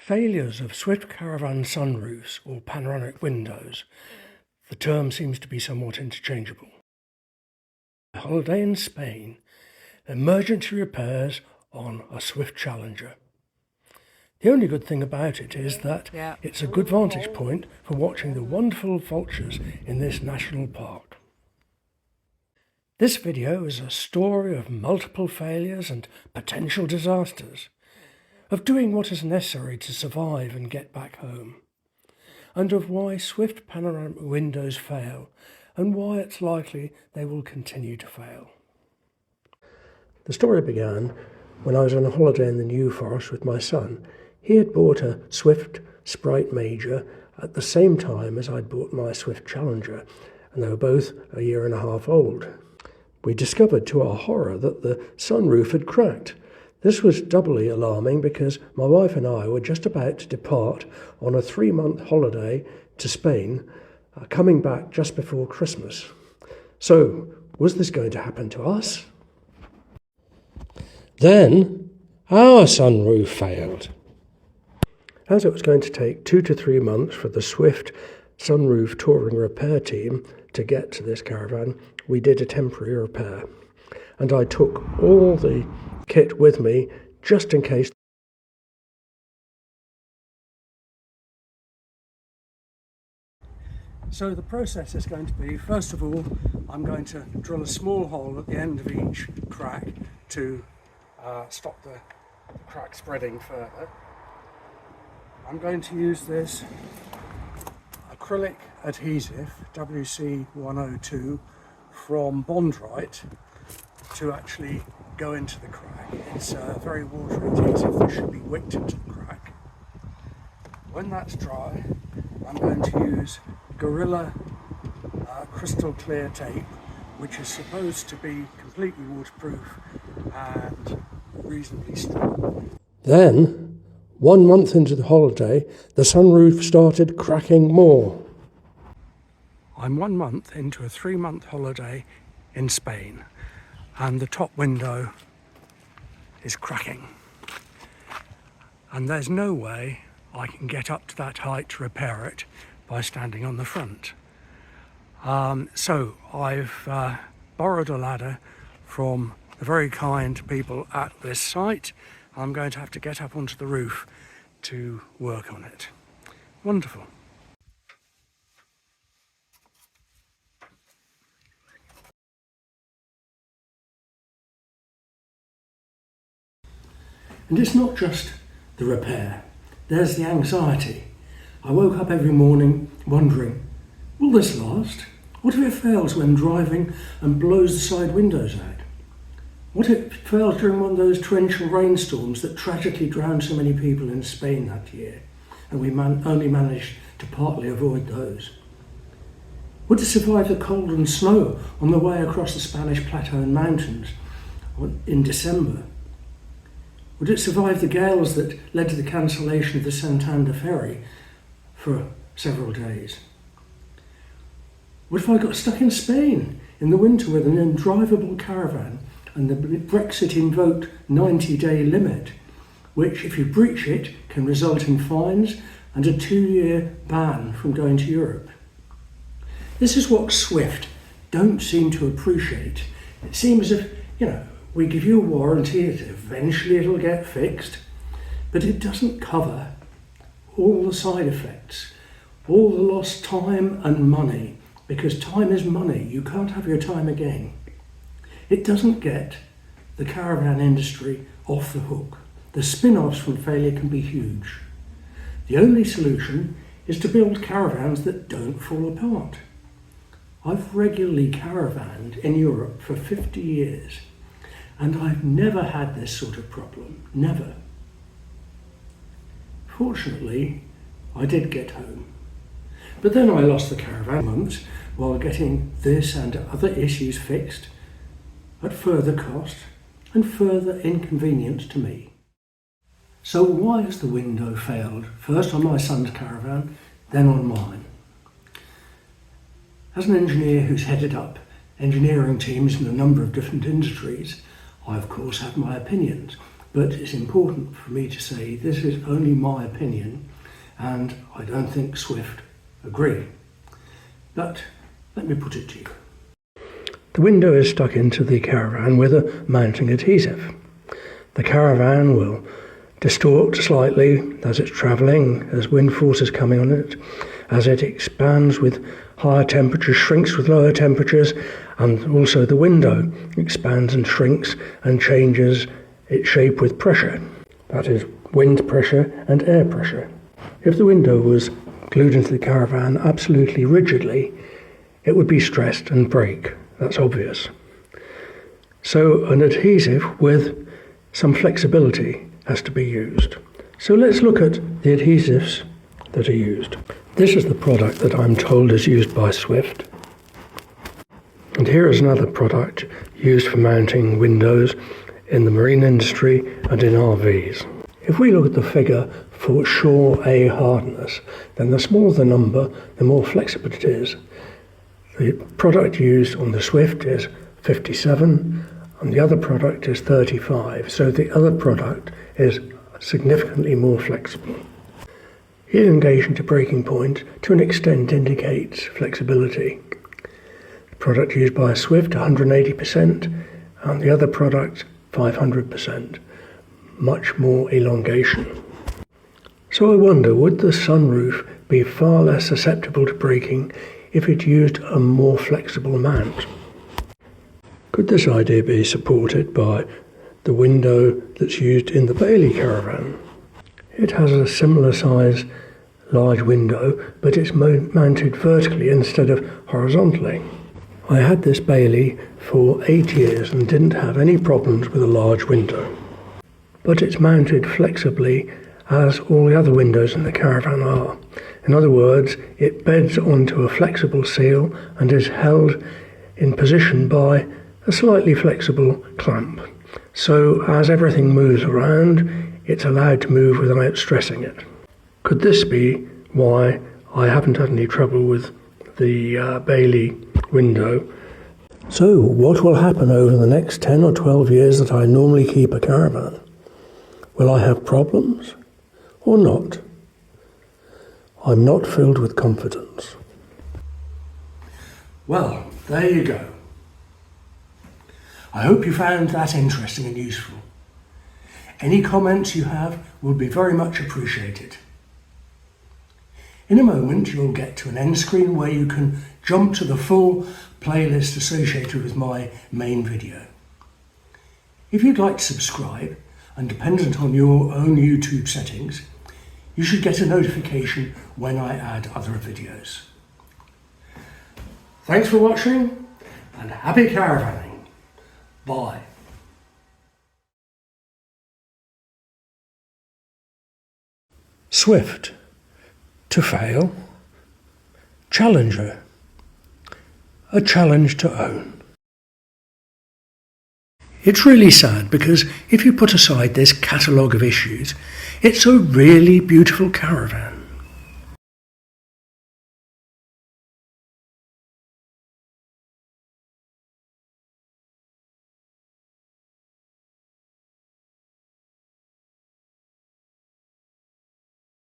Failures of Swift Caravan sunroofs or panoramic windows. The term seems to be somewhat interchangeable. A holiday in Spain, emergency repairs on a Swift Challenger. The only good thing about it is that it's a good vantage point for watching the wonderful vultures in this national park. This video is a story of multiple failures and potential disasters, of doing what is necessary to survive and get back home, and of why Swift panoramic windows fail and why it's likely they will continue to fail. The story began when I was on a holiday in the New Forest with my son. He had bought a Swift Sprite Major at the same time as I'd bought my Swift Challenger, and they were both a year and a half old. We discovered to our horror that the sunroof had cracked. This was doubly alarming because my wife and I were just about to depart on a 3-month holiday to Spain, coming back just before Christmas. So, was this going to happen to us? Then, our sunroof failed. As it was going to take 2 to 3 months for the Swift sunroof touring repair team to get to this caravan, we did a temporary repair. And I took all the kit with me just in case. So the process is going to be, first of all, I'm going to drill a small hole at the end of each crack to stop the crack spreading further. I'm going to use this acrylic adhesive WC102 from Bondrite to actually go into the crack. It's a very water adhesive that should be wicked into the crack. When that's dry, I'm going to use Gorilla crystal clear tape, which is supposed to be completely waterproof and reasonably strong. Then, 1 month into the holiday, the sunroof started cracking more. I'm 1 month into a 3-month holiday in Spain, and the top window is cracking. And there's no way I can get up to that height to repair it by standing on the front. So I've borrowed a ladder from the very kind people at this site. I'm going to have to get up onto the roof to work on it. Wonderful. And it's not just the repair, there's the anxiety. I woke up every morning wondering, will this last? What if it fails when driving and blows the side windows out? What if it fails during one of those torrential rainstorms that tragically drowned so many people in Spain that year, and we only managed to partly avoid those? Would it survive the cold and snow on the way across the Spanish Plateau and mountains in December? Would it survive the gales that led to the cancellation of the Santander ferry for several days? What if I got stuck in Spain in the winter with an undrivable caravan and the Brexit invoked 90-day limit, which, if you breach it, can result in fines and a 2-year ban from going to Europe? This is what Swift don't seem to appreciate. It seems as if, we give you a warranty that eventually it'll get fixed, but it doesn't cover all the side effects, all the lost time and money, because time is money. You can't have your time again. It doesn't get the caravan industry off the hook. The spin-offs from failure can be huge. The only solution is to build caravans that don't fall apart. I've regularly caravanned in Europe for 50 years. And I've never had this sort of problem, never. Fortunately, I did get home. But then I lost the caravan months while getting this and other issues fixed at further cost and further inconvenience to me. So why has the window failed? First on my son's caravan, then on mine. As an engineer who's headed up engineering teams in a number of different industries, I of course have my opinions, but it's important for me to say this is only my opinion, and I don't think Swift agree. But let me put it to you. The window is stuck into the Caravan with a mounting adhesive. The Caravan will distort slightly as it's travelling, as wind force is coming on it, as it expands with higher temperatures, shrinks with lower temperatures, and also the window expands and shrinks and changes its shape with pressure. That is wind pressure and air pressure. If the window was glued into the Caravan absolutely rigidly, it would be stressed and break. That's obvious. So an adhesive with some flexibility has to be used. So let's look at the adhesives that are used. This is the product that I'm told is used by Swift. And here is another product used for mounting windows in the marine industry and in RVs. If we look at the figure for Shore A hardness, then the smaller the number, the more flexible it is. The product used on the Swift is 57, and the other product is 35, so the other product is significantly more flexible. Heat engagement to breaking point to an extent indicates flexibility. The product used by Swift 180% and the other product 500%, much more elongation. So I wonder, would the Sunroof be far less susceptible to breaking if it used a more flexible mount? Could this idea be supported by the window that's used in the Bailey Caravan? It has a similar size large window, but it's mounted vertically instead of horizontally. I had this Bailey for 8 years and didn't have any problems with a large window. But it's mounted flexibly as all the other windows in the Caravan are. In other words, it beds onto a flexible seal and is held in position by a slightly flexible clamp. So as everything moves around, it's allowed to move without stressing it. Could this be why I haven't had any trouble with the Bailey window? So what will happen over the next 10 or 12 years that I normally keep a Caravan? Will I have problems or not? I'm not filled with confidence. Well, there you go. I hope you found that interesting and useful. Any comments you have will be very much appreciated. In a moment you'll get to an end screen where you can jump to the full playlist associated with my main video. If you'd like to subscribe, and dependent on your own YouTube settings, you should get a notification when I add other videos. Thanks for watching and happy caravanning. Bye. Swift to fail. Challenger, a challenge to own. It's really sad because if you put aside this catalogue of issues, it's a really beautiful Caravan.